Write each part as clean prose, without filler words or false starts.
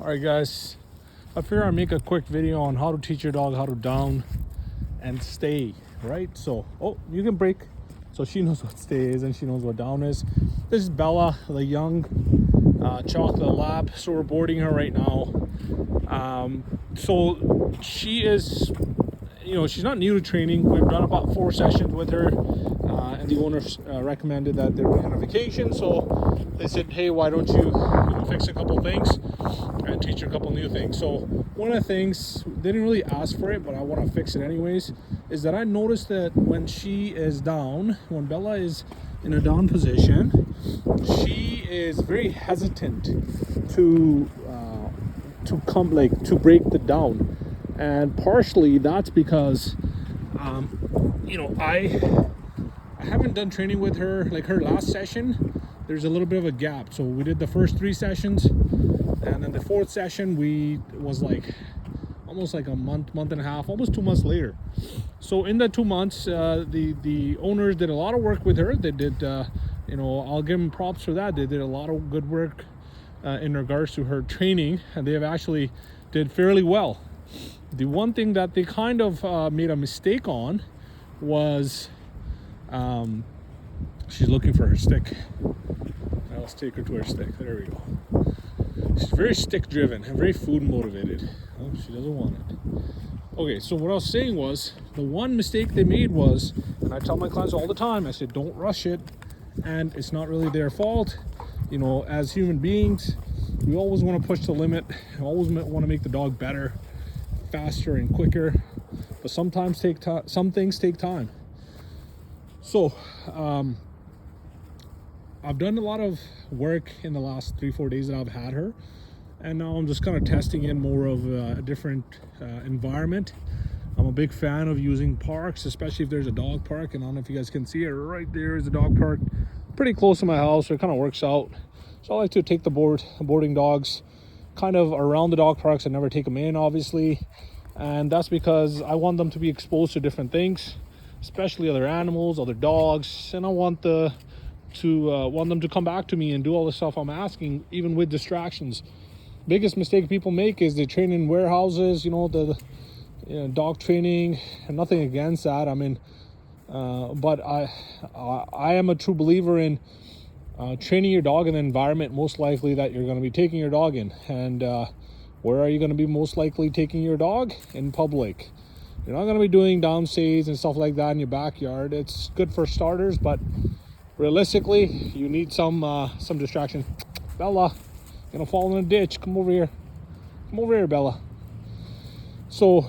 Alright guys, I figure I'd make a quick video on how to teach your dog how to down and stay, right? So, oh, you can break. So she knows what stay is and she knows what down is. This is Bella, the young chocolate lab. So we're boarding her right now. So she is, she's not new to training. We've done about 4 sessions with her. And the owners recommended that they were on a vacation. So they said, hey, why don't you fix a couple things and teach her a couple new things. So one of the things, they didn't really ask for it, but I want to fix it anyways, is that I noticed that when she is down, when Bella is in a down position, she is very hesitant to break the down. And partially that's because I haven't done training with her. Like her last session, there's a little bit of a gap. So we did the first 3 sessions, and then the 4th session was like almost like a month and a half, almost 2 months later. So in that 2 months, the owners did a lot of work with her. They did, I'll give them props for that. They did a lot of good work in regards to her training, and they have actually did fairly well. The one thing that they kind of made a mistake on was she's looking for her stick. Now let's take her to her stick. There we go. She's very stick driven and very food motivated. Oh, she doesn't want it. Okay, so what I was saying was, the one mistake they made was, and I tell my clients all the time, I said don't rush it, and it's not really their fault. As human beings, we always want to push the limit. We always want to make the dog better, faster and quicker, but sometimes some things take time. So I've done a lot of work in the last 3-4 days that I've had her, and now I'm just kind of testing in more of a different environment. I'm a big fan of using parks, especially if there's a dog park, and I don't know if you guys can see it, right there is a dog park pretty close to my house, so it kind of works out. So I like to take the boarding dogs kind of around the dog parks. I never take them in, obviously, and that's because I want them to be exposed to different things, especially other animals, other dogs, and I want them to come back to me and do all the stuff I'm asking, even with distractions. Biggest mistake people make is they train in warehouses, dog training, and nothing against that. I mean, but I am a true believer in training your dog in an environment most likely that you're going to be taking your dog in. And where are you going to be most likely taking your dog? In public. You're not going to be doing downstays and stuff like that in your backyard. It's good for starters, but realistically, you need some distraction. Bella, you're gonna fall in a ditch. Come over here. Come over here, Bella. So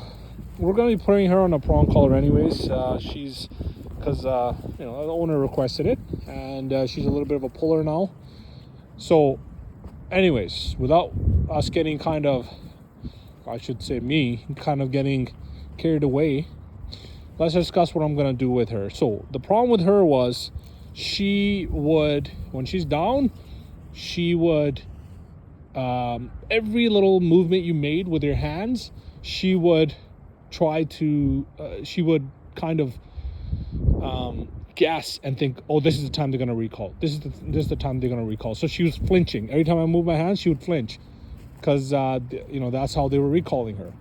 we're gonna be putting her on a prong collar anyways. Because the owner requested it, and she's a little bit of a puller now. So anyways, without us getting getting carried away, let's discuss what I'm going to do with her. So the problem with her was, when she's down, she would every little movement you made with your hands, she would kind of guess and think, oh, this is the time they're going to recall. This is the time they're going to recall. So she was flinching. Every time I moved my hands, she would flinch, because that's how they were recalling her.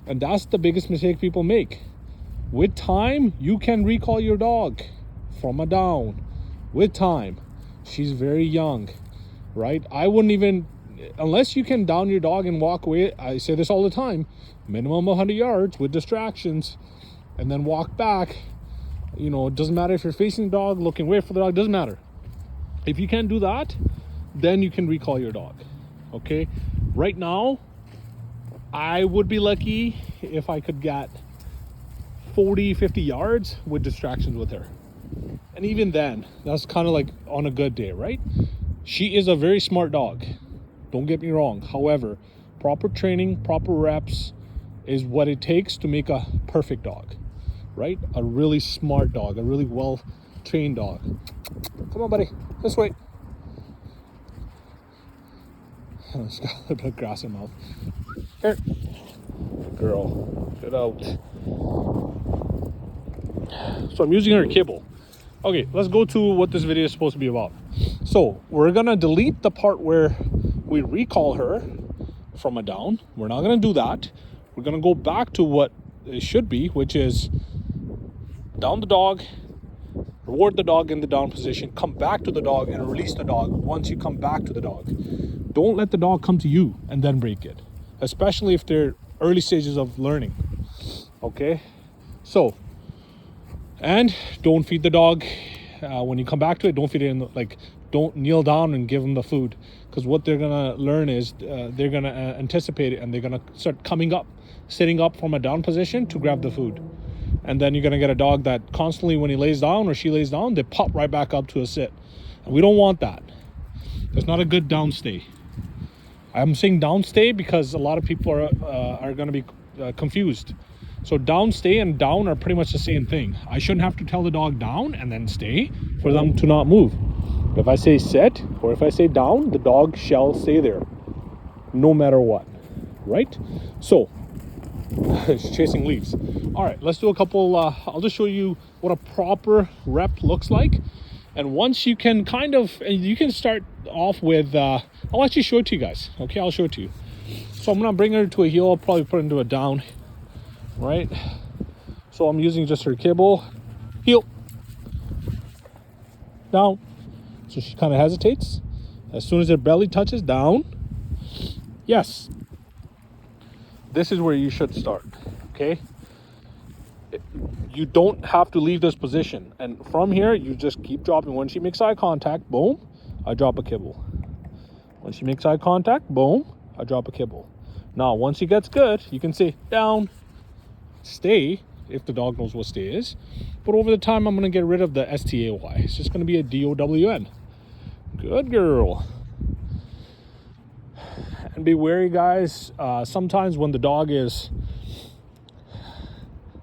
And that's the biggest mistake people make. With time, you can recall your dog from a down. With time. She's very young, right? I wouldn't even, unless you can down your dog and walk away. I say this all the time, minimum 100 yards with distractions, and then walk back. It doesn't matter if you're facing the dog, looking away for the dog, doesn't matter. If you can't do that, then you can recall your dog, okay? Right now, I would be lucky if I could get 40-50 yards with distractions with her. And even then, that's kind of like on a good day, right? She is a very smart dog. Don't get me wrong. However, proper training, proper reps is what it takes to make a perfect dog, right? A really smart dog, a really well-trained dog. Come on, buddy. This way. She's got a little bit of grass in her mouth. Here. Girl, get out. So I'm using her kibble. Okay, let's go to what this video is supposed to be about. So we're gonna delete the part where we recall her from a down. We're not going to do that. We're going to go back to what it should be, which is down the dog, reward the dog in the down position, come back to the dog and release the dog once you come back to the dog. Don't let the dog come to you and then break it, especially if they're early stages of learning. Okay, so, and don't feed the dog when you come back to it. Don't feed it in the, like, don't kneel down and give them the food, because what they're gonna learn is they're gonna anticipate it and they're gonna start coming up, sitting up from a down position to grab the food. And then you're gonna get a dog that constantly, when he lays down or she lays down, they pop right back up to a sit. And we don't want that. That's not a good down stay. I'm saying down stay because a lot of people are gonna be confused. So down stay and down are pretty much the same thing. I shouldn't have to tell the dog down and then stay for them to not move. If I say sit or if I say down, the dog shall stay there no matter what, right? So it's chasing leaves. All right, let's do a couple. I'll just show you what a proper rep looks like. And once you can kind of, you can start off with, I'll actually show it to you guys. Okay, I'll show it to you. So I'm gonna bring her to a heel. I'll probably put her into a down, right? So I'm using just her kibble, heel, down. So she kind of hesitates. As soon as her belly touches down, yes, this is where you should start. Okay, you don't have to leave this position, and from here you just keep dropping. When she makes eye contact, boom, I drop a kibble. When she makes eye contact, boom, I drop a kibble. Now once she gets good, you can say down, stay, if the dog knows what stay is. But over the time, I'm going to get rid of the S-T-A-Y. It's just going to be a D-O-W-N. Good girl. And be wary, guys. Sometimes when the dog is,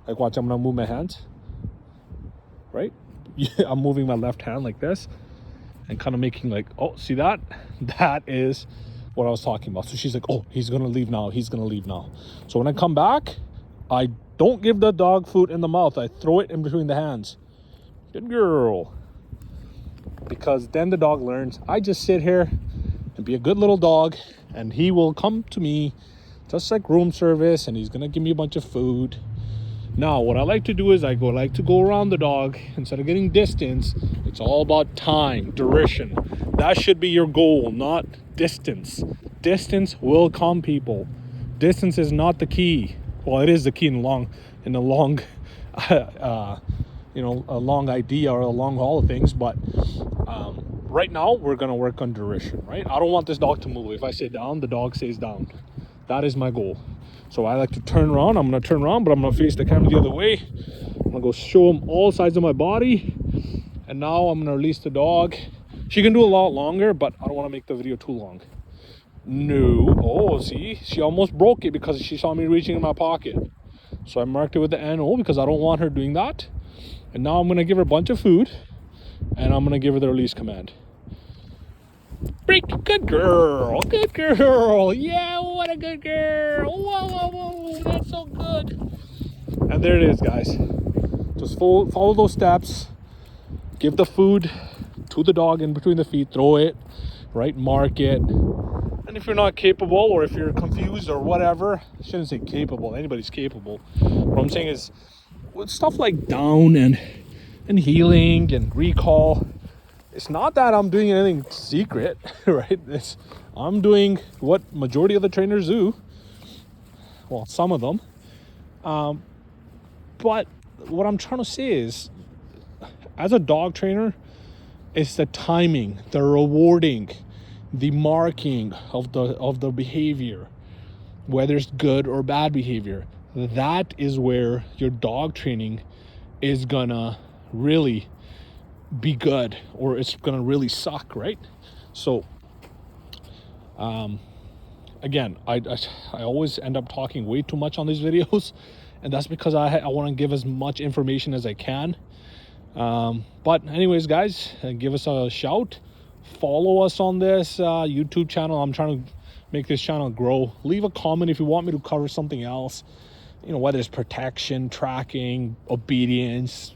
like, watch, I'm going to move my hands, right? Yeah, I'm moving my left hand like this and kind of making like, oh, see that? That is what I was talking about. So she's like, oh, he's going to leave now. He's going to leave now. So when I come back, I don't give the dog food in the mouth. I throw it in between the hands. Good girl. Because then the dog learns, I just sit here and be a good little dog, and he will come to me just like room service, and he's gonna give me a bunch of food. Now what I like to do is I like to go around the dog. Instead of getting distance, it's all about time, duration. That should be your goal, not distance. Distance will come, people. Distance is not the key. Well, it is the key in a long a long idea or a long haul of things, but right now we're gonna work on duration, right? I don't want this dog to move. If I say down, the dog stays down. That is my goal. So I like to turn around. I'm gonna turn around, but I'm gonna face the camera the other way. I'm gonna go show him all sides of my body, and now I'm gonna release the dog. She can do a lot longer, but I don't want to make the video too long. No. Oh, see, she almost broke it because she saw me reaching in my pocket. So I marked it with the NO because I don't want her doing that. And now I'm going to give her a bunch of food, and I'm going to give her the release command. Break. Good girl. Good girl. Yeah, what a good girl. Whoa, whoa, whoa. That's so good. And there it is, guys. Just follow those steps. Give the food to the dog in between the feet. Throw it, right? Mark it. And if you're not capable, or if you're confused or whatever, I shouldn't say capable. Anybody's capable. What I'm saying is, with stuff like down and healing and recall, it's not that I'm doing anything secret, right? I'm doing what majority of the trainers do. Well, some of them. But what I'm trying to say is, as a dog trainer, it's the timing, the rewarding, the marking of the behavior, whether it's good or bad behavior. That is where your dog training is gonna really be good, or it's gonna really suck, right? So again, I always end up talking way too much on these videos, and that's because I want to give as much information as I can. But anyways, guys, give us a shout. Follow us on this YouTube channel. I'm trying to make this channel grow. Leave a comment if you want me to cover something else, whether it's protection, tracking, obedience,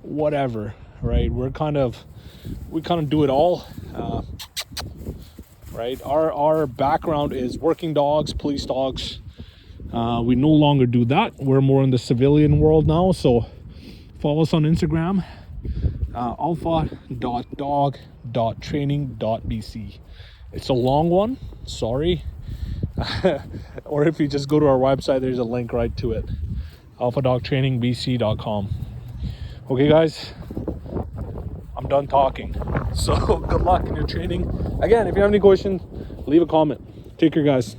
whatever, right? We kind of do it all. right? Our background is working dogs, police dogs. We no longer do that. We're more in the civilian world now. So follow us on Instagram, alpha.dog.training.bc. It's a long one, sorry. Or if you just go to our website, there's a link right to it, alphadogtrainingbc.com. Okay guys, I'm done talking. So good luck in your training. Again, if you have any questions, leave a comment. Take care guys.